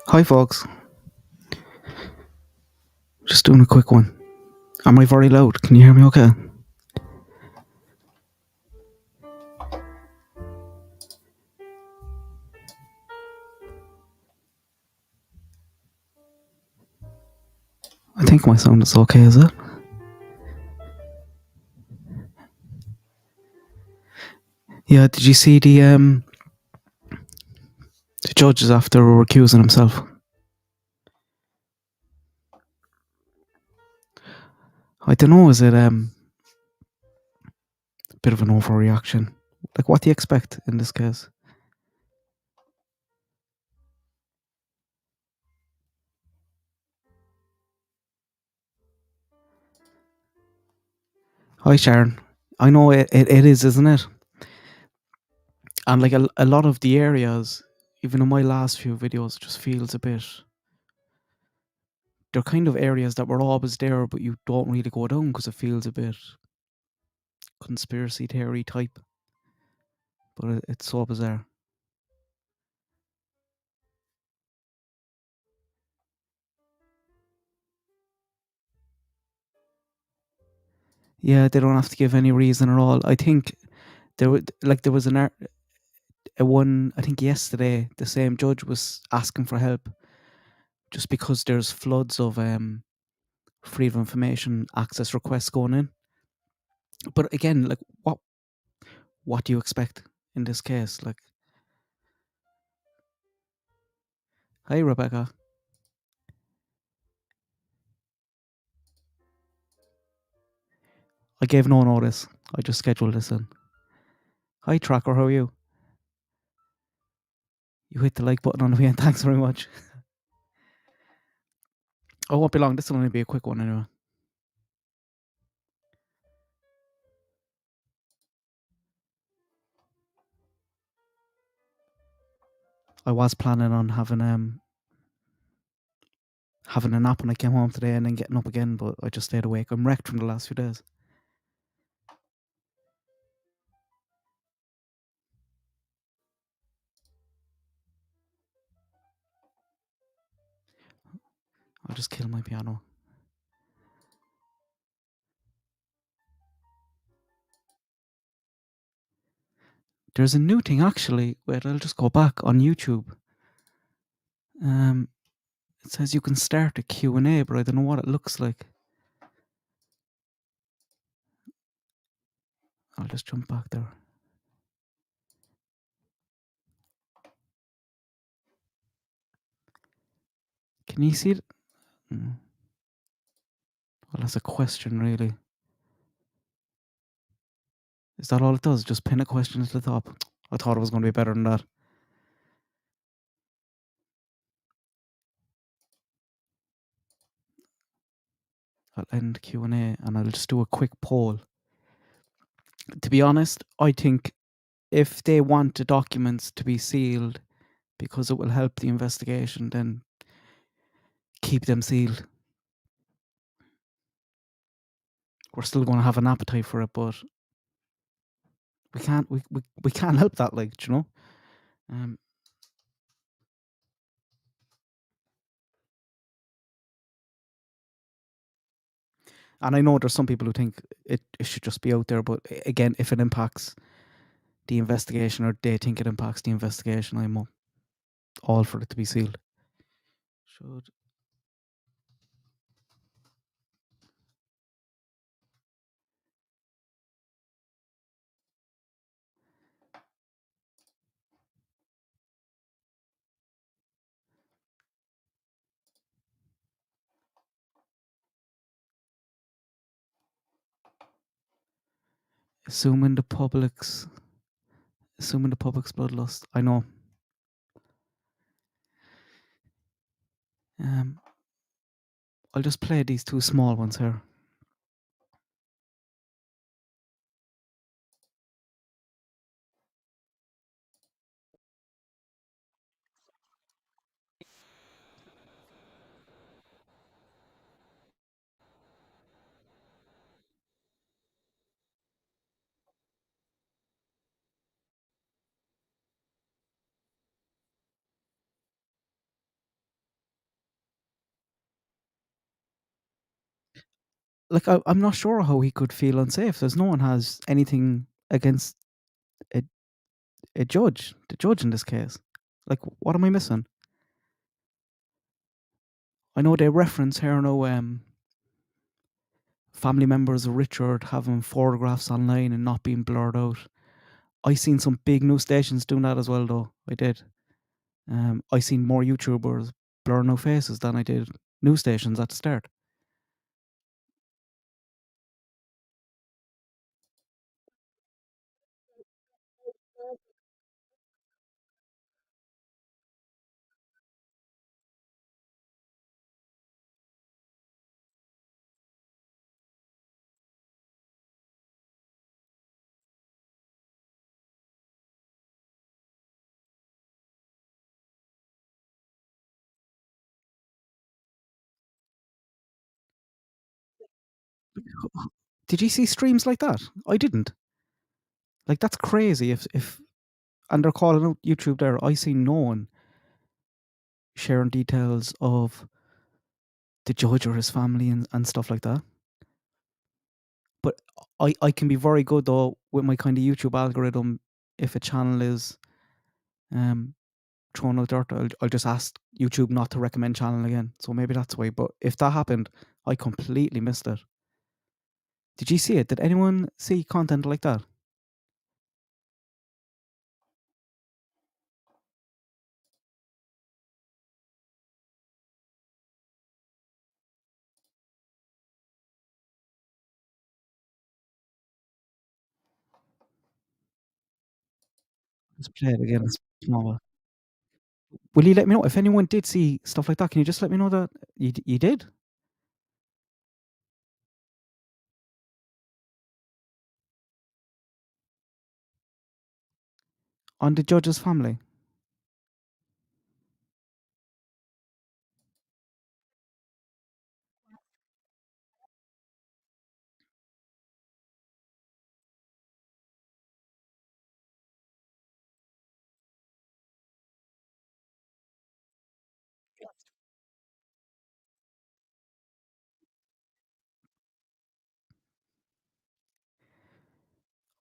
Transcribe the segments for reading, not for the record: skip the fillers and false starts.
Hi, folks. Just doing a quick one. Am I very loud? Can you hear me okay? I think my sound is okay, is it? Yeah, did you see the judge is after recusing himself? I don't know, is it a bit of an overreaction? Like, what do you expect in this case? Hi, Sharon. I know it is, isn't it? And like a lot of the areas, even in my last few videos, just feels a bit. They're kind of areas that were always there, but you don't really go down because it feels a bit conspiracy theory type. But it's so bizarre. Yeah, they don't have to give any reason at all. I think there was a one. I think yesterday the same judge was asking for help just because there's floods of freedom of information access requests going in. But again, like what do you expect in this case? Like, hi Rebecca, I gave no notice. I just scheduled this in. Hi Tracker, how are you? You hit the like button on the way, and thanks very much. I won't be long. This will only be a quick one anyway. I was planning on having a nap when I came home today and then getting up again, but I just stayed awake. I'm wrecked from the last few days. I'll just kill my piano. There's a new thing actually. Wait, I'll just go back on YouTube. It says you can start a Q&A, but I don't know what it looks like. I'll just jump back there. Can you see it? Well, that's a question, really. Is that all it does? Just pin a question at the top? I thought it was going to be better than that. I'll end Q&A and I'll just do a quick poll. To be honest, I think if they want the documents to be sealed because it will help the investigation, then keep them sealed. We're still going to have an appetite for it, but we can't help that, like, you know. And I know there's some people who think it should just be out there, but again, if it impacts the investigation or they think it impacts the investigation, I'm all for it to be sealed. Should assuming the public's bloodlust. I know. I'll just play these two small ones here. like I'm not sure how he could feel unsafe. There's no one has anything against a, a judge, the judge in this case. Like, what am I missing? I know they reference here now family members of Richard having photographs online and not being blurred out. I seen some big news stations doing that as well, though. I did. I seen more YouTubers blurring out faces than I did news stations at the start. Did you see streams like that? I didn't. Like, that's crazy. If and they're calling out YouTube there. I see no one sharing details of the judge or his family and stuff like that. But I can be very good though with my kind of YouTube algorithm. If a channel is um thrown out dirt, I'll just ask YouTube not to recommend channel again. So maybe that's why. But if that happened, I completely missed it. Did you see it? Did anyone see content like that? Let's play it again. It's smaller. Will you let me know if anyone did see stuff like that? Can you just let me know that you did on the judge's family?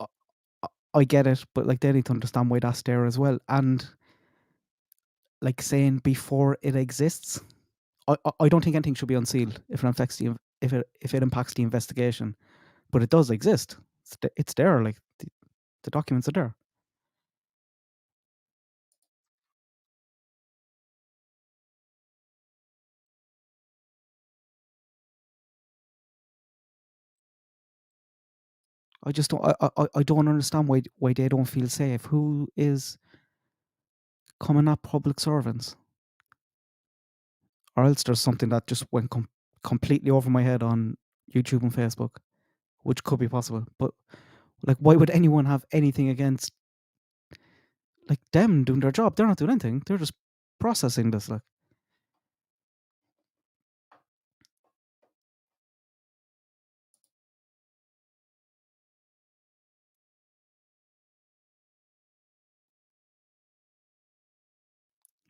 I, I get it, but like they need to understand why that's there as well. And like saying before it exists, I don't think anything should be unsealed if it affects the if it impacts the investigation. But it does exist. It's there. Like the documents are there. I just don't. I don't understand why they don't feel safe. Who is coming at public servants? Or else there's something that just went completely over my head on YouTube and Facebook, which could be possible. But like, why would anyone have anything against like them doing their job? They're not doing anything. They're just processing this. Like,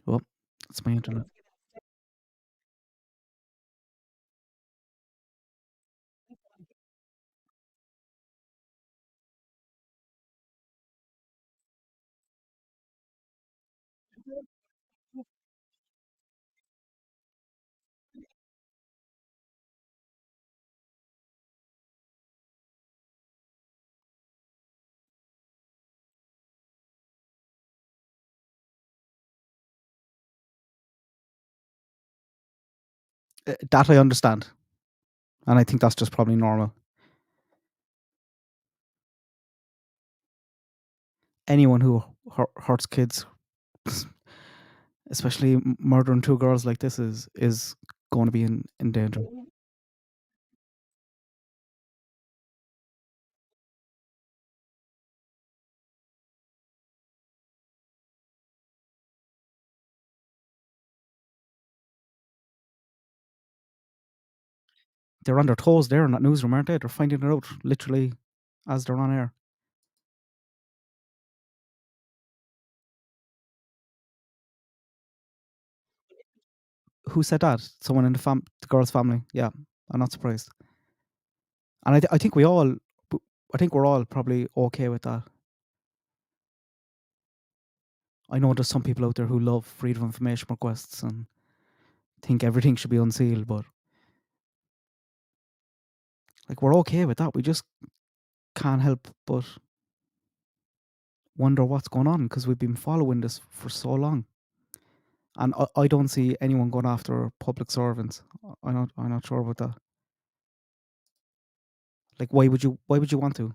well, that's my internet. That I understand, and I think that's just probably normal. Anyone who hurts kids, especially murdering two girls like this, is going to be in danger. They're on their toes there in that newsroom, aren't they? They're finding it out literally as they're on air. Who said that? Someone in the girl's family. Yeah, I'm not surprised. And I think we all, I think we're all probably okay with that. I know there's some people out there who love freedom of information requests and think everything should be unsealed, but like we're okay with that. We just can't help but wonder what's going on because we've been following this for so long. And I don't see anyone going after public servants. I'm not sure about that. Like why would you want to?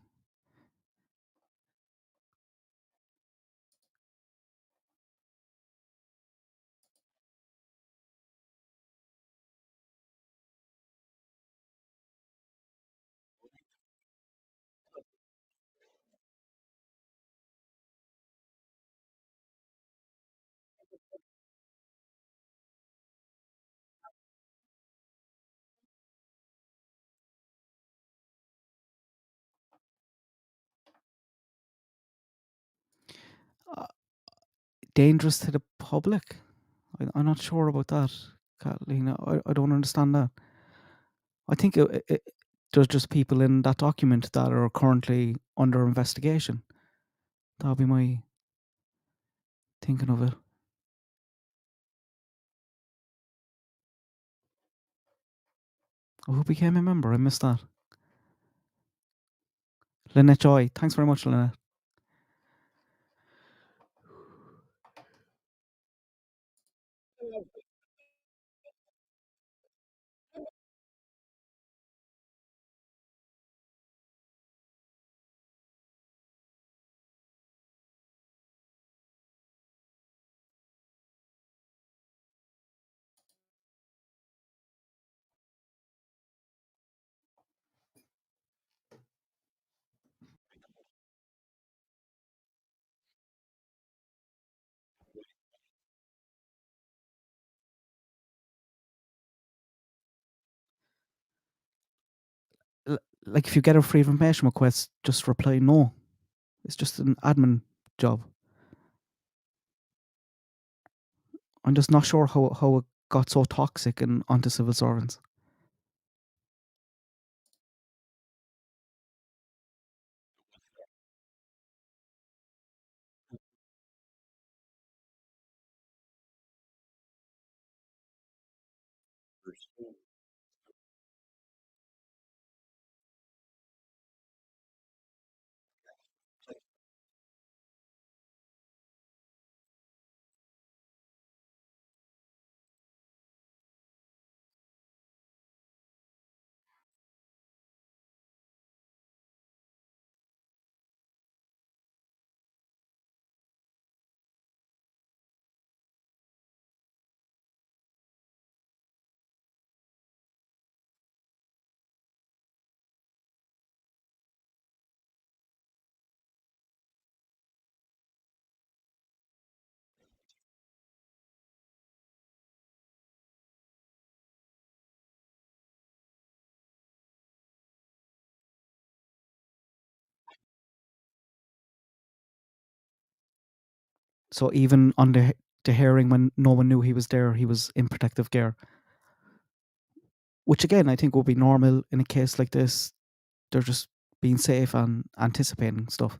Uh, Dangerous to the public? I'm not sure about that, Kathleen. I don't understand that. I think there's just people in that document that are currently under investigation. That'll be my thinking of it. Who became a member? I missed that. Lynette Joy. Thanks very much, Lynette. Like if you get a free information request, just reply no. It's just an admin job. I'm just not sure how it got so toxic and onto civil servants. So even on the hearing when no one knew he was there, he was in protective gear. Which again I think would be normal in a case like this. They're just being safe and anticipating stuff.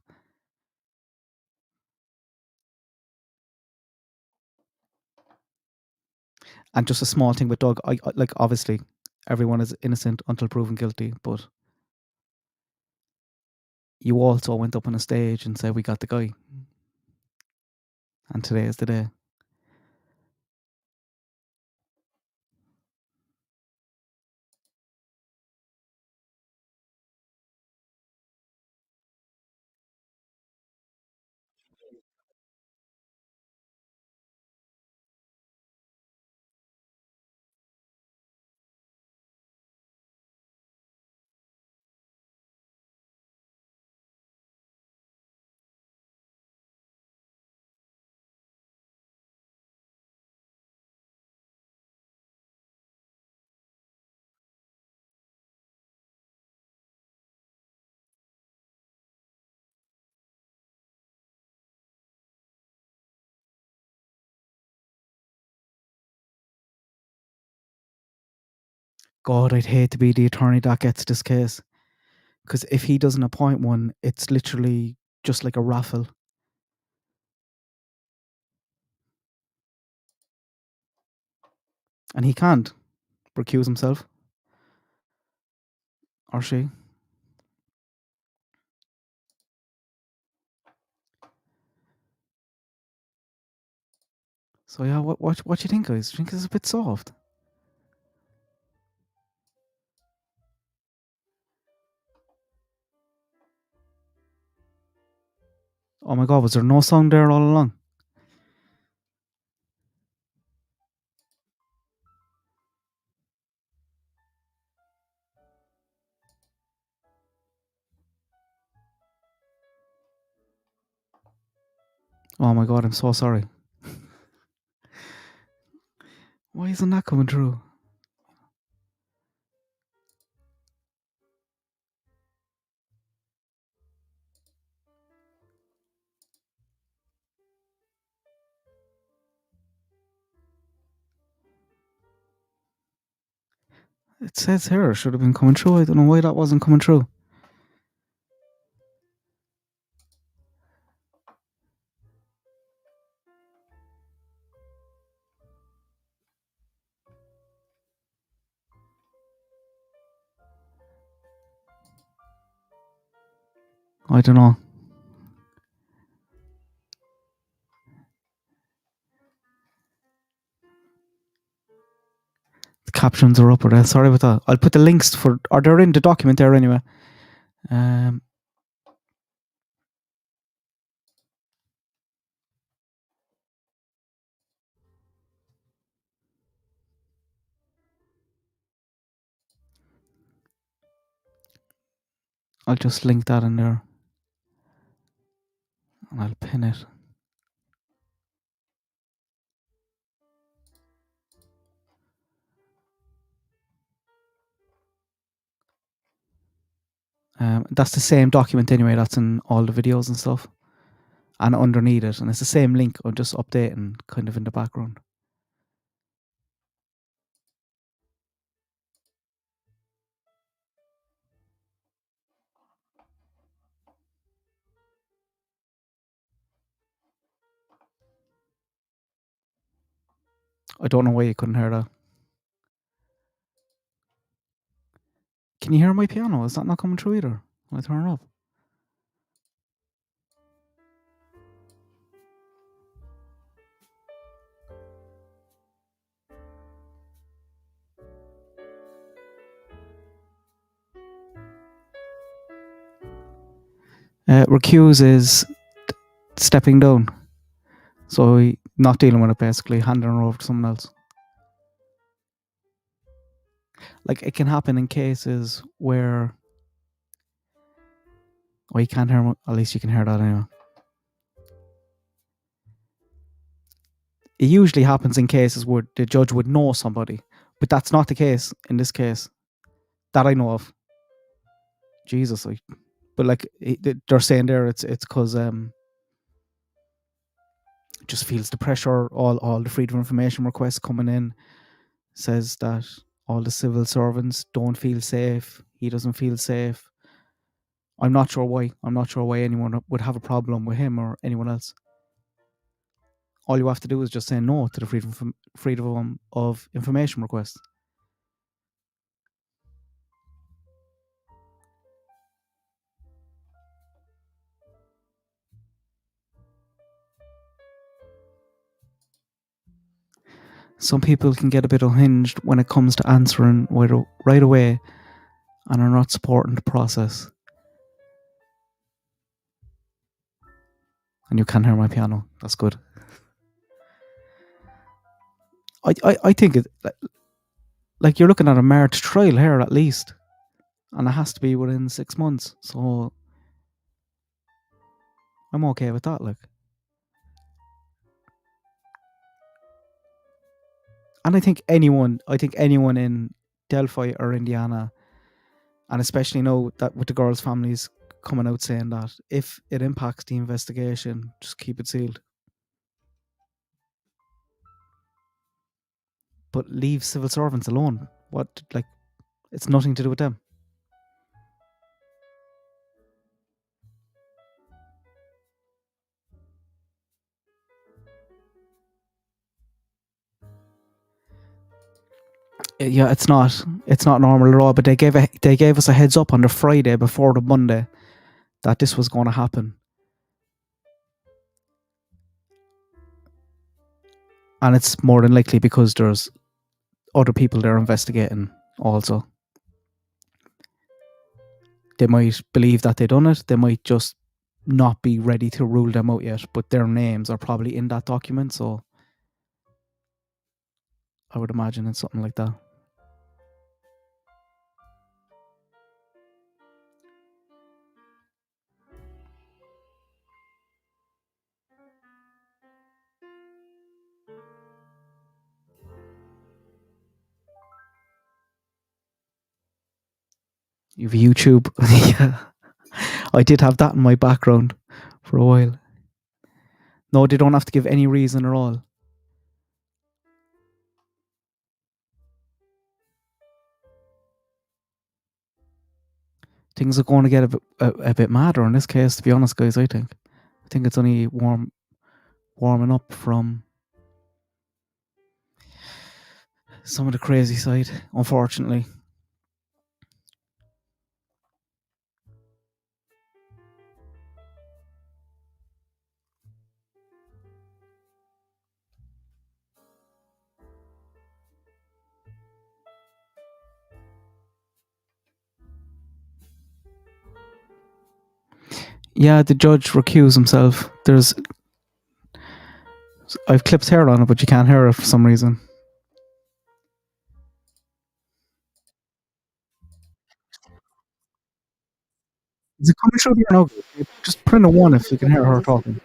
And just a small thing with Doug, I like obviously everyone is innocent until proven guilty, but you also went up on a stage and said we got the guy, and today is the day. God, I'd hate to be the attorney that gets this case. Because if he doesn't appoint one, it's literally just like a raffle. And he can't recuse himself. Or she. So yeah, what do you think, guys? Do you think it's a bit soft? Oh my god, was there no song there all along? Oh my god, I'm so sorry. Why isn't that coming through? It says here it should have been coming through. I don't know why that wasn't coming through. I don't know. The captions are up or there. Sorry about that. I'll put the links or they're in the document there anyway. I'll just link that in there. And I'll pin it. That's the same document anyway. That's in all the videos and stuff. And underneath it. And it's the same link. I'm just updating kind of in the background. I don't know why you couldn't hear that. Can you hear my piano? Is that not coming through either? When I turn it up? Recuse is stepping down. So not dealing with it basically, handing it over to someone else. Like it can happen in cases where you can't hear. At least you can hear that anyway. It usually happens in cases where the judge would know somebody, but that's not the case in this case that I know of. Jesus, but like they're saying there, it's because just feels the pressure. All the freedom of information requests coming in says that all the civil servants don't feel safe. He doesn't feel safe. I'm not sure why. I'm not sure why anyone would have a problem with him or anyone else. All you have to do is just say no to the freedom of information request. Some people can get a bit unhinged when it comes to answering right away and are not supporting the process. And you can hear my piano. That's good. I think it like you're looking at a March trial here at least, and it has to be within 6 months. So I'm okay with that. Like, and I think anyone in Delphi or Indiana, and especially now that with the girls' families coming out saying that if it impacts the investigation, just keep it sealed. But leave civil servants alone. What, like, it's nothing to do with them. Yeah, it's not normal at all. But they gave us a heads up on the Friday before the Monday that this was going to happen, and it's more than likely because there's other people they're investigating. Also, they might believe that they done it. They might just not be ready to rule them out yet. But their names are probably in that document, so I would imagine it's something like that. You've YouTube. Yeah, I did have that in my background for a while. No, they don't have to give any reason at all. Things are going to get a bit madder in this case, to be honest, guys. I think it's only warming up from some of the crazy side, unfortunately. Yeah, the judge recused himself. I've clipped hair on it, but you can't hear it for some reason. Is it coming through here now? Just print a one if you can hear her talking.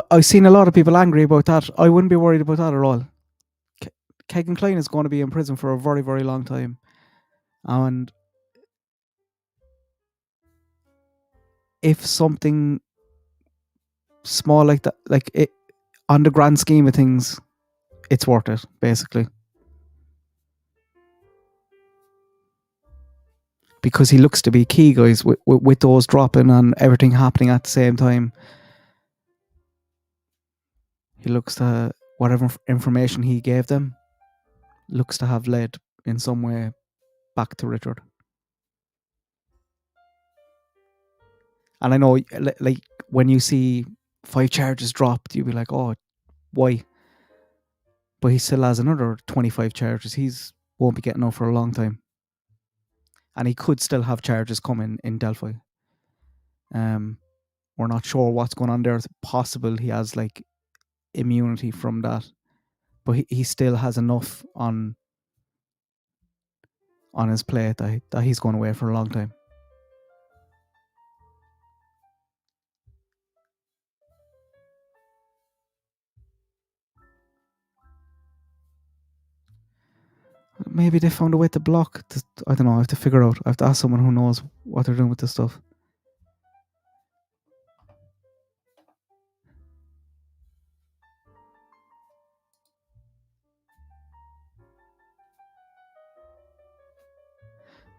I've seen a lot of people angry about that. I wouldn't be worried about that at all. Kegan Kline is going to be in prison for a very, very long time. And if something small like that, like it, on the grand scheme of things, it's worth it, basically. Because he looks to be key, guys, with those dropping and everything happening at the same time. He looks to, whatever information he gave them, looks to have led in some way back to Richard. And I know, like, when you see 5 charges dropped, you'll be like, oh, why? But he still has another 25 charges. He's won't be getting off for a long time. And he could still have charges coming in Delphi. We're not sure what's going on there. It's possible he has like immunity from that. But he still has enough on his plate that he's going away for a long time. Maybe they found a way to block. I don't know. I have to figure out. I have to ask someone who knows what they're doing with this stuff.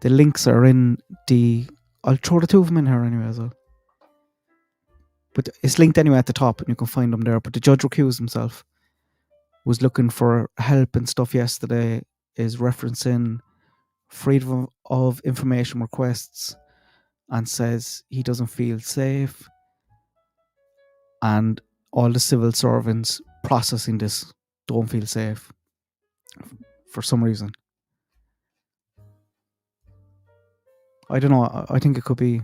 The links are in the... I'll throw the two of them in here anyway as well. But it's linked anyway at the top and you can find them there. But the judge recused himself. Was looking for help and stuff yesterday. Is referencing freedom of information requests and says he doesn't feel safe. And all the civil servants processing this don't feel safe for some reason. I don't know. I think it could be...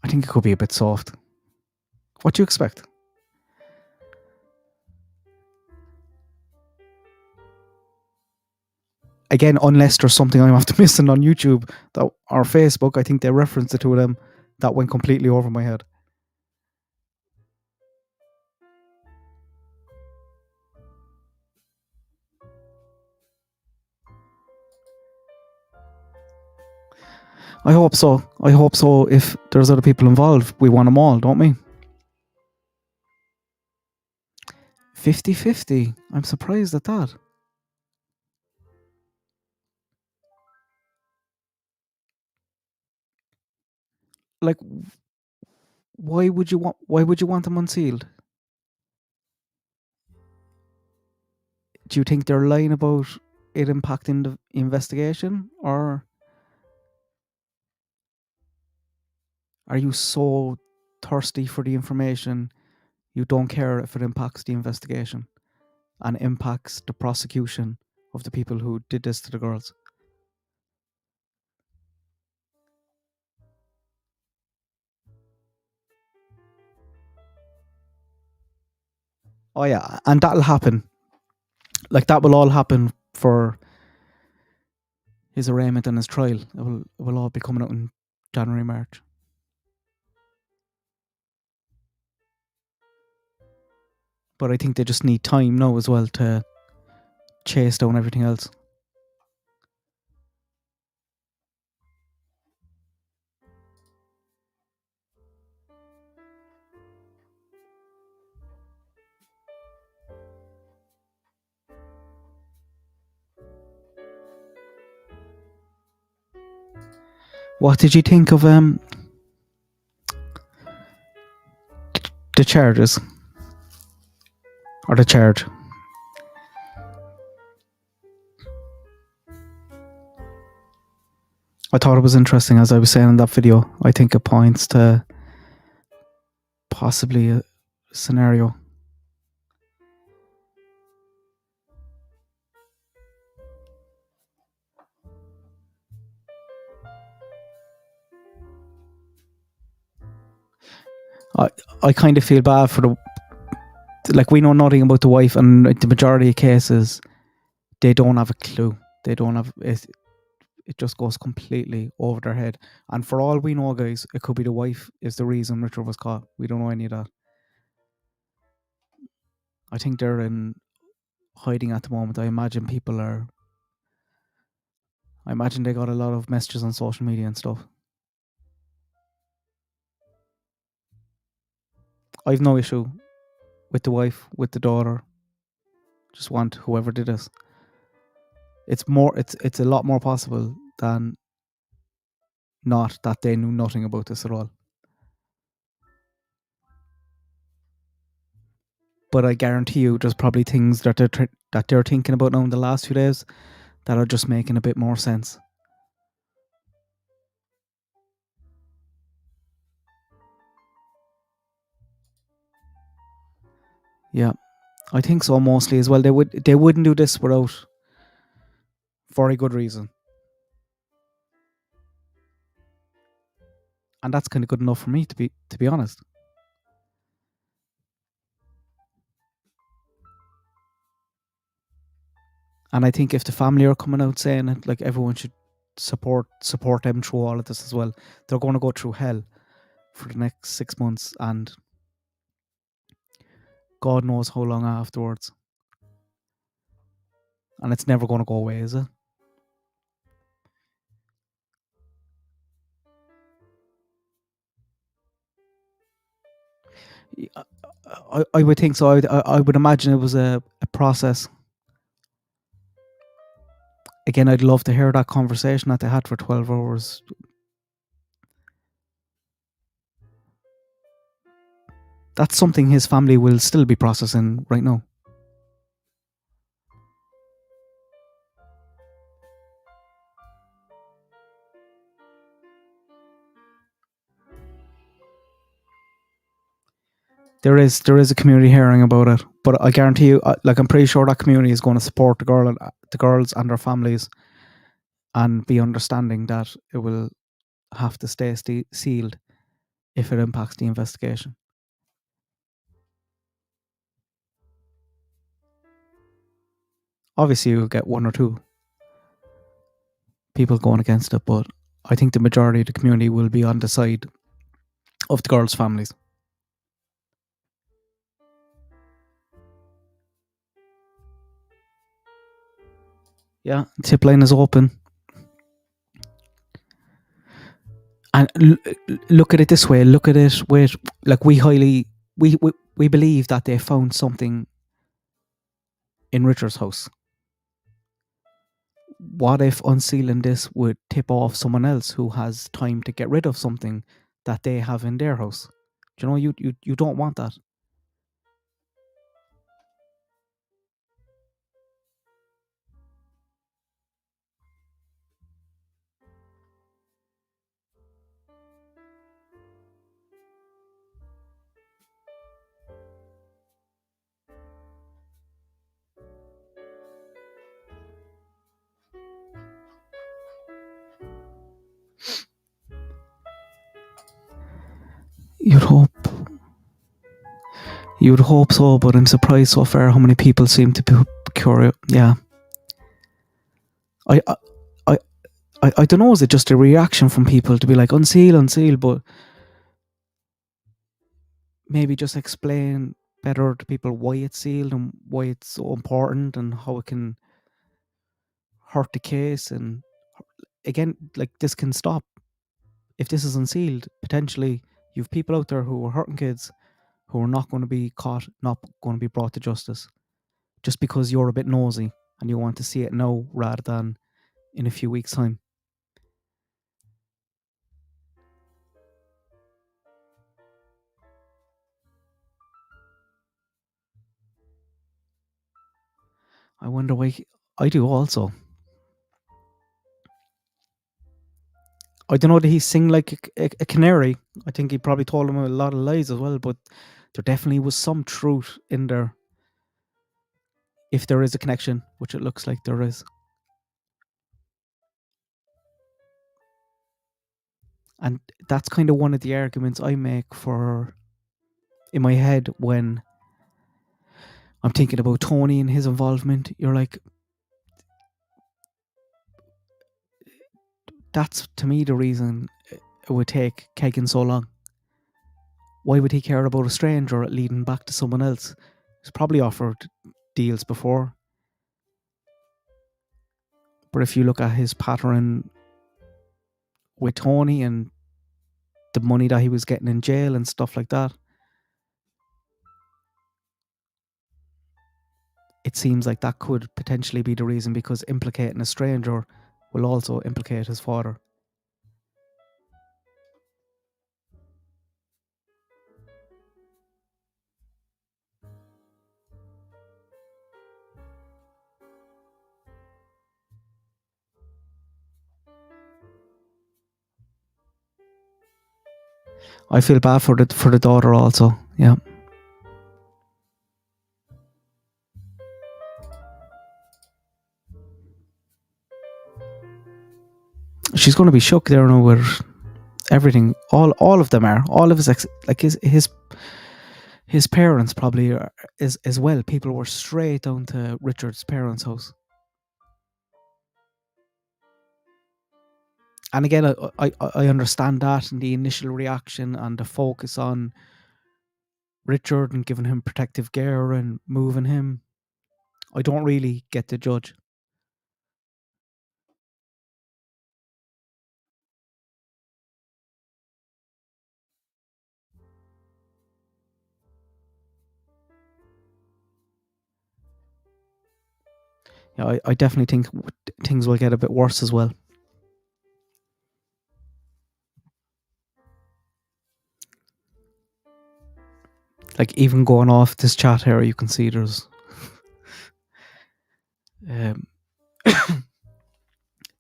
I think it could be a bit soft. What do you expect? Again, unless there's something I'm after missing on YouTube or Facebook, I think they referenced the two of them. That went completely over my head. I hope so. If there's other people involved, we want them all, don't we? 50-50. I'm surprised at that. like, why would you want them unsealed? Do you think they're lying about it impacting the investigation, or are you so thirsty for the information you don't care if it impacts the investigation and impacts the prosecution of the people who did this to the girls? Oh yeah, and that'll happen. Like, that will all happen for his arraignment and his trial. It will all be coming out in January, March. But I think they just need time now as well to chase down everything else. What did you think of the charges? Or the charge? I thought it was interesting, as I was saying in that video. I think it points to possibly a scenario. I kind of feel bad for the, like, we know nothing about the wife, and the majority of cases, they don't have a clue. They don't have it. It just goes completely over their head. And for all we know, guys, it could be the wife is the reason Richard was caught. We don't know any of that. I think they're in hiding at the moment. I imagine they got a lot of messages on social media and stuff. I've no issue with the wife, with the daughter. Just want whoever did this. It's a lot more possible than not that they knew nothing about this at all. But I guarantee you, there's probably things that they're thinking about now in the last few days that are just making a bit more sense. Yeah, I think so, mostly as well. They wouldn't do this without very good reason, and that's kind of good enough for me, to be honest. And I think if the family are coming out saying it, like, everyone should support them through all of this as well. They're going to go through hell for the next 6 months, and God knows how long afterwards. And it's never going to go away, is it? I would think so. I would imagine it was a process. Again, I'd love to hear that conversation that they had for 12 hours. That's something his family will still be processing right now. There is a community hearing about it, but I guarantee you, like, I'm pretty sure that community is going to support the girls and their families, and be understanding that it will have to stay sealed if it impacts the investigation. Obviously, you'll get one or two people going against it, but I think the majority of the community will be on the side of the girls' families. Yeah, tip line is open. And look at it this way. Look at it with, like, we believe that they found something in Richard's house. What if unsealing this would tip off someone else who has time to get rid of something that they have in their house. Do you know, you don't want that. You'd hope. You'd hope so, but I'm surprised so far how many people seem to be curious. Yeah. I don't know, is it just a reaction from people to be like, unseal, but maybe just explain better to people why it's sealed and why it's so important and how it can hurt the case. And again, like, this can stop. If this is unsealed, potentially you've people out there who are hurting kids who are not going to be caught, not going to be brought to justice, just because you're a bit nosy and you want to see it now rather than in a few weeks' time. I wonder why. I do also. I don't know, did he sing like a canary? I think he probably told him a lot of lies as well, but there definitely was some truth in there. If there is a connection, which it looks like there is. And that's kind of one of the arguments I make for in my head when I'm thinking about Tony and his involvement. You're like, that's to me the reason it would take Kegan so long. Why would he care about a stranger leading back to someone else? He's probably offered deals before. But if you look at his pattern with Tony and the money that he was getting in jail and stuff like that, it seems like that could potentially be the reason, because implicating a stranger will also implicate his father. I feel bad for the daughter also. Yeah. She's going to be shook there now with everything. All of them are. All of his parents probably are, as well. People were straight down to Richard's parents' house. And again, I understand that and the initial reaction and the focus on Richard and giving him protective gear and moving him. I don't really get to judge. Yeah, I definitely think things will get a bit worse as well. Like, even going off this chat here, you can see there's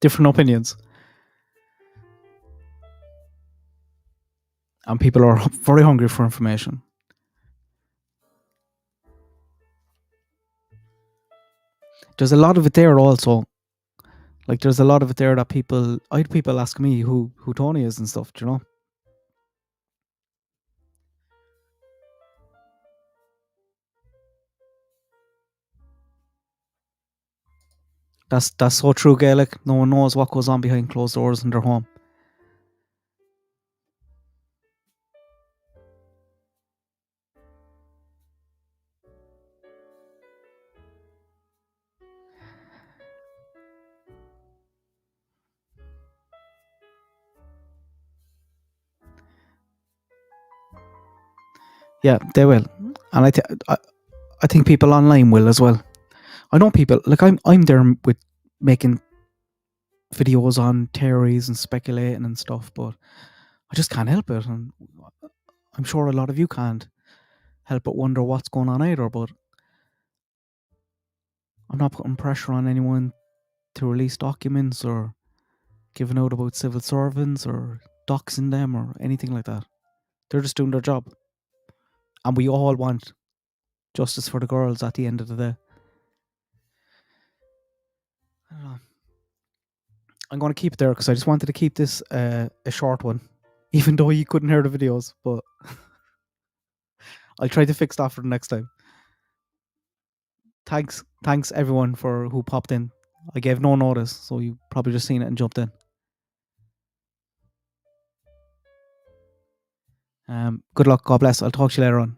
different opinions. And people are very hungry for information. There's a lot of it there also. Like, there's a lot of it there that I had people ask me who Tony is and stuff, do you know? That's so true, Gaelic. No one knows what goes on behind closed doors in their home. Yeah, they will. And I think people online will as well. I know people, like, I'm there with making videos on theories and speculating and stuff, but I just can't help it, and I'm sure a lot of you can't help but wonder what's going on either. But I'm not putting pressure on anyone to release documents or giving out about civil servants or doxing them or anything like that. They're just doing their job, and we all want justice for the girls at the end of the day. I don't know. I'm going to keep it there because I just wanted to keep this a short one, even though you couldn't hear the videos. But I'll try to fix that for the next time. Thanks everyone for who popped in. I gave no notice, so you probably just seen it and jumped in. Good luck. God bless. I'll talk to you later on.